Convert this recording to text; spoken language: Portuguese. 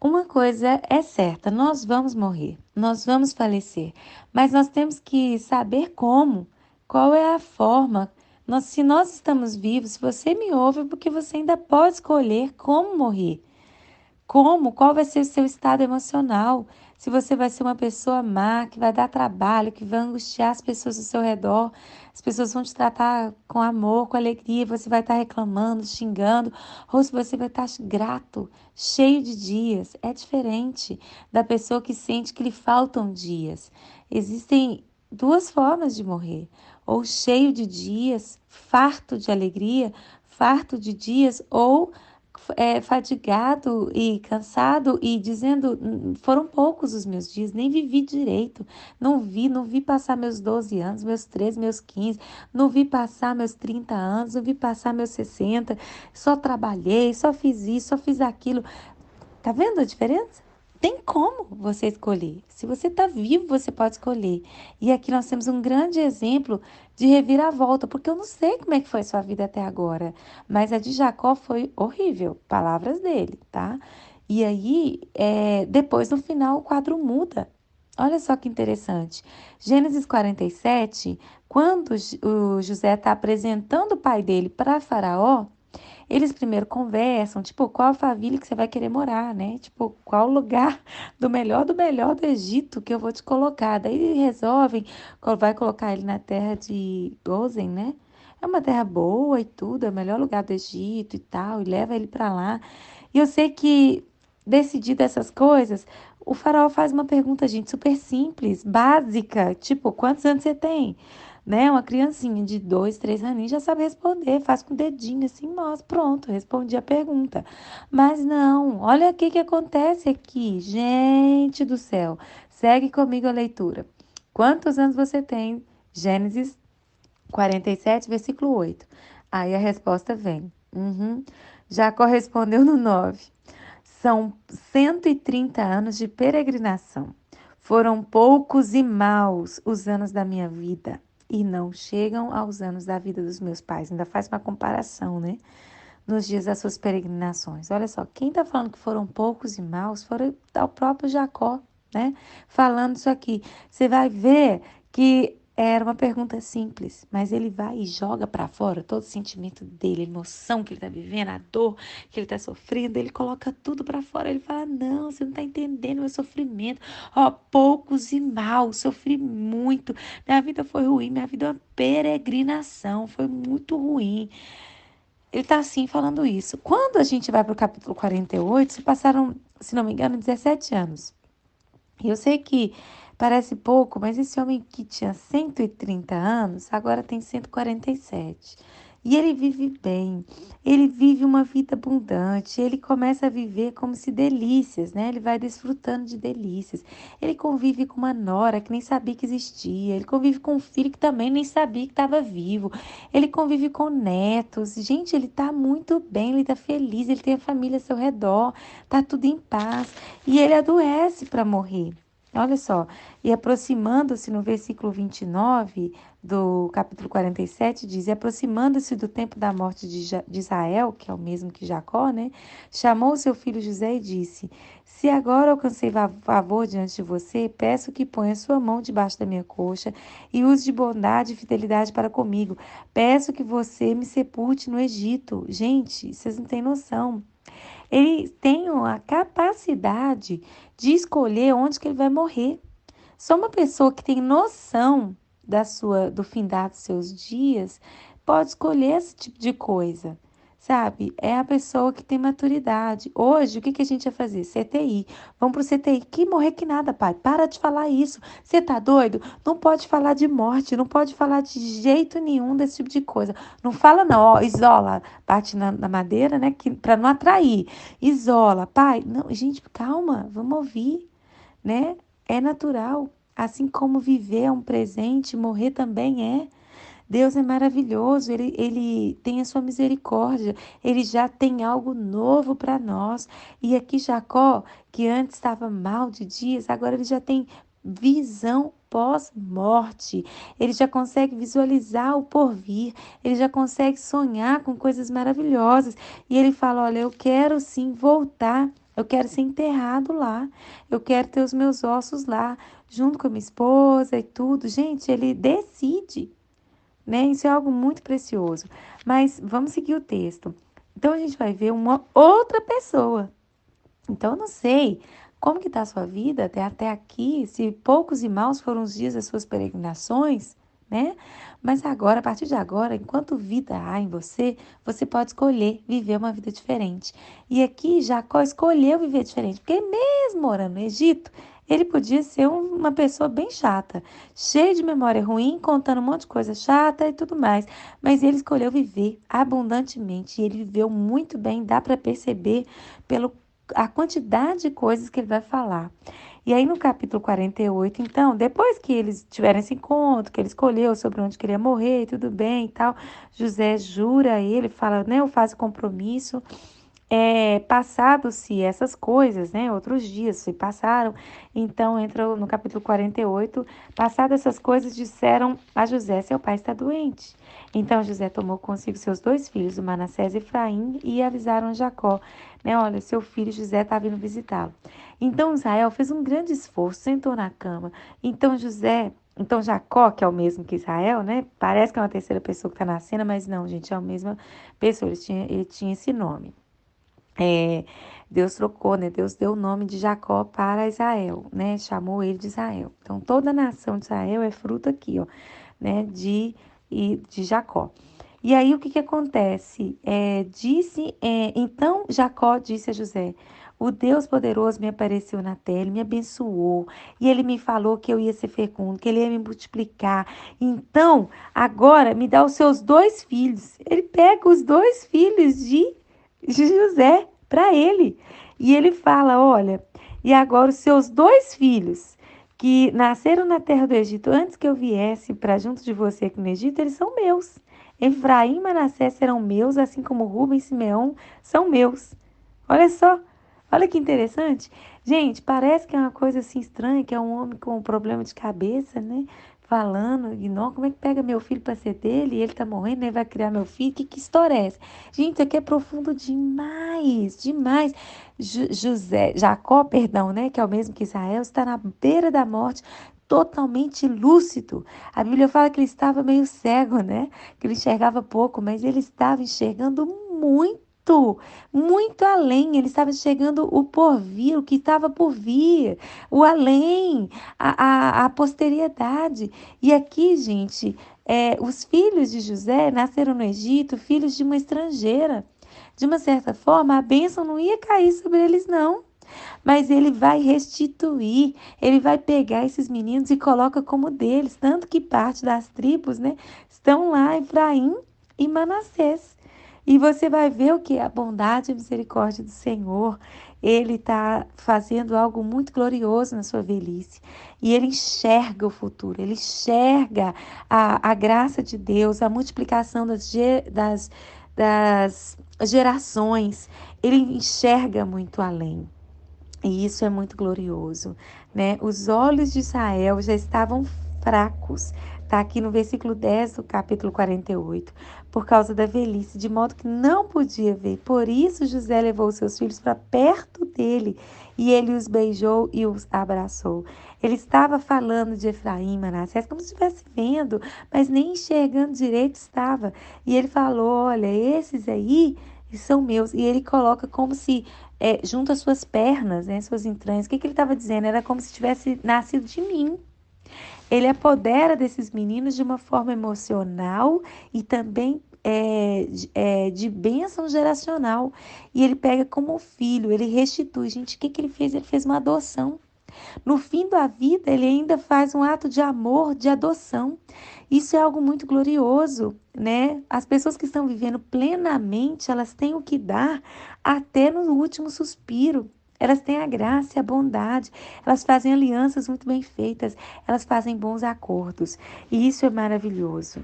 Uma coisa é certa, nós vamos morrer, nós vamos falecer, mas nós temos que saber como, qual é a forma. Se nós estamos vivos, se você me ouve, é porque você ainda pode escolher como morrer. Como? Qual vai ser o seu estado emocional? Se você vai ser uma pessoa má, que vai dar trabalho, que vai angustiar as pessoas ao seu redor, as pessoas vão te tratar com amor, com alegria, você vai estar reclamando, xingando, ou se você vai estar grato, cheio de dias. É diferente da pessoa que sente que lhe faltam dias. Existem duas formas de morrer: ou cheio de dias, farto de alegria, farto de dias, ou fadigado e cansado e dizendo, foram poucos os meus dias, nem vivi direito, não vi passar meus 12 anos, meus 13, meus 15, não vi passar meus 30 anos, não vi passar meus 60, só trabalhei, só fiz isso, só fiz aquilo. Tá vendo a diferença? Tem como você escolher. Se você está vivo, você pode escolher. E aqui nós temos um grande exemplo de reviravolta, porque eu não sei como é que foi sua vida até agora, mas a de Jacó foi horrível, palavras dele, tá? E aí, depois no final o quadro muda. Olha só que interessante. Gênesis 47, quando o José está apresentando o pai dele para Faraó, eles primeiro conversam, tipo, qual a família que você vai querer morar, né? Tipo, qual lugar do melhor do Egito que eu vou te colocar. Daí resolvem, vai colocar ele na terra de Gozen, né? É uma terra boa e tudo, é o melhor lugar do Egito e tal, e leva ele para lá. E eu sei que, decidido essas coisas, o faraó faz uma pergunta, gente, super simples, básica, tipo, quantos anos você tem? Né? Uma criancinha de 2, 3 aninhos já sabe responder, faz com o dedinho assim, mostra, pronto, respondi a pergunta. Mas não, olha o que acontece aqui, gente do céu. Segue comigo a leitura. Quantos anos você tem? Gênesis 47, versículo 8. Aí a resposta vem. Jacó respondeu no 9. São 130 anos de peregrinação. Foram poucos e maus os anos da minha vida e não chegam aos anos da vida dos meus pais. Ainda faz uma comparação, né? Nos dias das suas peregrinações. Olha só, quem está falando que foram poucos e maus foram o próprio Jacó, né? Falando isso aqui. Você vai ver que era uma pergunta simples, mas ele vai e joga para fora todo o sentimento dele, a emoção que ele está vivendo, a dor que ele está sofrendo, ele coloca tudo para fora. Ele fala: Não, você não está entendendo o meu sofrimento. Ó, poucos e maus, sofri muito. Minha vida foi ruim, minha vida é uma peregrinação, foi muito ruim. Ele está assim falando isso. Quando a gente vai para o capítulo 48, se passaram, se não me engano, 17 anos. E eu sei que parece pouco, mas esse homem que tinha 130 anos, agora tem 147. E ele vive bem, ele vive uma vida abundante, ele começa a viver como se delícias, né? Ele vai desfrutando de delícias. Ele convive com uma nora que nem sabia que existia, ele convive com um filho que também nem sabia que estava vivo, ele convive com netos. Gente, ele está muito bem, ele está feliz, ele tem a família ao seu redor, tá tudo em paz. E ele adoece para morrer. Olha só, e aproximando-se no versículo 29 do capítulo 47, diz: E aproximando-se do tempo da morte de Israel, que é o mesmo que Jacó, né? Chamou seu filho José e disse: Se agora alcancei favor diante de você, peço que ponha sua mão debaixo da minha coxa e use de bondade e fidelidade para comigo. Peço que você me sepulte no Egito. Gente, vocês não têm noção. Ele tem a capacidade de escolher onde que ele vai morrer. Só uma pessoa que tem noção do findar dos seus dias pode escolher esse tipo de coisa, sabe? É a pessoa que tem maturidade. Hoje, o que a gente vai fazer? CTI. Vamos pro CTI. Que morrer que nada, pai. Para de falar isso. Você tá doido? Não pode falar de morte, não pode falar de jeito nenhum desse tipo de coisa. Não fala não, ó, isola. Bate na madeira, né? Para não atrair. Isola. Pai, não, gente, calma, vamos ouvir, né? É natural. Assim como viver é um presente, morrer também é. Deus é maravilhoso, ele tem a sua misericórdia, ele já tem algo novo para nós. E aqui Jacó, que antes estava mal de dias, agora ele já tem visão pós-morte. Ele já consegue visualizar o porvir, ele já consegue sonhar com coisas maravilhosas. E ele fala: Olha, eu quero sim voltar Eu quero ser enterrado lá. Eu quero ter os meus ossos lá, junto com a minha esposa e tudo. Gente, ele decide, né? Isso é algo muito precioso. Mas vamos seguir o texto. Então a gente vai ver uma outra pessoa. Então eu não sei como que está a sua vida até aqui, se poucos e maus foram os dias das suas peregrinações, né? Mas agora, a partir de agora, enquanto vida há em você, você pode escolher viver uma vida diferente. E aqui Jacó escolheu viver diferente, porque mesmo morando no Egito, ele podia ser uma pessoa bem chata, cheia de memória ruim, contando um monte de coisa chata e tudo mais. Mas ele escolheu viver abundantemente e ele viveu muito bem, dá para perceber pelo a quantidade de coisas que ele vai falar. E aí no capítulo 48, então, depois que eles tiveram esse encontro, que ele escolheu sobre onde queria morrer, tudo bem e tal, José jura a ele, fala, né, eu faço compromisso. Passado-se essas coisas, né? Outros dias se passaram. Então, entra no capítulo 48. Passadas essas coisas, disseram a José: seu pai está doente. Então, José tomou consigo seus dois filhos, o Manassés e Efraim, e avisaram a Jacó: né? Olha, seu filho José está vindo visitá-lo. Então, Israel fez um grande esforço, sentou na cama. Então, Jacó, que é o mesmo que Israel, né? Parece que é uma terceira pessoa que está na cena, mas não, gente, é a mesma pessoa. Ele tinha esse nome. É, Deus trocou, né? Deus deu o nome de Jacó para Israel, né? Chamou ele de Israel. Então, toda a nação de Israel é fruto aqui, ó, né? De Jacó. E aí, o que que acontece? Então, Jacó disse a José: o Deus poderoso me apareceu na terra, ele me abençoou, e ele me falou que eu ia ser fecundo, que ele ia me multiplicar. Então, agora me dá os seus dois filhos. Ele pega os dois filhos de José para ele. E ele fala: olha, e agora os seus dois filhos que nasceram na terra do Egito antes que eu viesse para junto de você aqui no Egito, eles são meus. Efraim e Manassés serão meus, assim como Rubem e Simeão são meus. Olha só, olha que interessante. Gente, parece que é uma coisa assim estranha, que é um homem com um problema de cabeça, né? Falando, e não, como é que pega meu filho para ser dele? E ele tá morrendo, ele vai criar meu filho? Que história é essa? Gente, isso aqui é profundo demais, demais. Jacó, perdão, né? Que é o mesmo que Israel, está na beira da morte, totalmente lúcido. A Bíblia fala que ele estava meio cego, né? Que ele enxergava pouco, mas ele estava enxergando muito, muito além. Ele estava enxergando o porvir, o que estava por vir, o além, a posteridade. E aqui, gente, os filhos de José nasceram no Egito, filhos de uma estrangeira. De uma certa forma, a bênção não ia cair sobre eles, não. Mas ele vai restituir, ele vai pegar esses meninos e coloca como deles, tanto que parte das tribos, né, estão lá, Efraim e Manassés. E você vai ver o que? A bondade e a misericórdia do Senhor. Ele está fazendo algo muito glorioso na sua velhice. E ele enxerga o futuro, ele enxerga a graça de Deus, a multiplicação das gerações. Ele enxerga muito além. E isso é muito glorioso, né? Os olhos de Israel já estavam fracos. Está aqui no versículo 10 do capítulo 48, por causa da velhice, de modo que não podia ver. Por isso José levou seus filhos para perto dele, e ele os beijou e os abraçou. Ele estava falando de Efraim e Manassés como se estivesse vendo, mas nem enxergando direito estava. E ele falou: olha, esses aí são meus. E ele coloca como se junto às suas pernas, né, suas entranhas. O que que ele estava dizendo? Era como se tivesse nascido de mim. Ele apodera desses meninos de uma forma emocional e também de bênção geracional. E ele pega como filho, ele restitui. Gente, o que que ele fez? Ele fez uma adoção. No fim da vida, ele ainda faz um ato de amor, de adoção. Isso é algo muito glorioso, né? As pessoas que estão vivendo plenamente, elas têm o que dar até no último suspiro. Elas têm a graça e a bondade, elas fazem alianças muito bem feitas, elas fazem bons acordos. E isso é maravilhoso.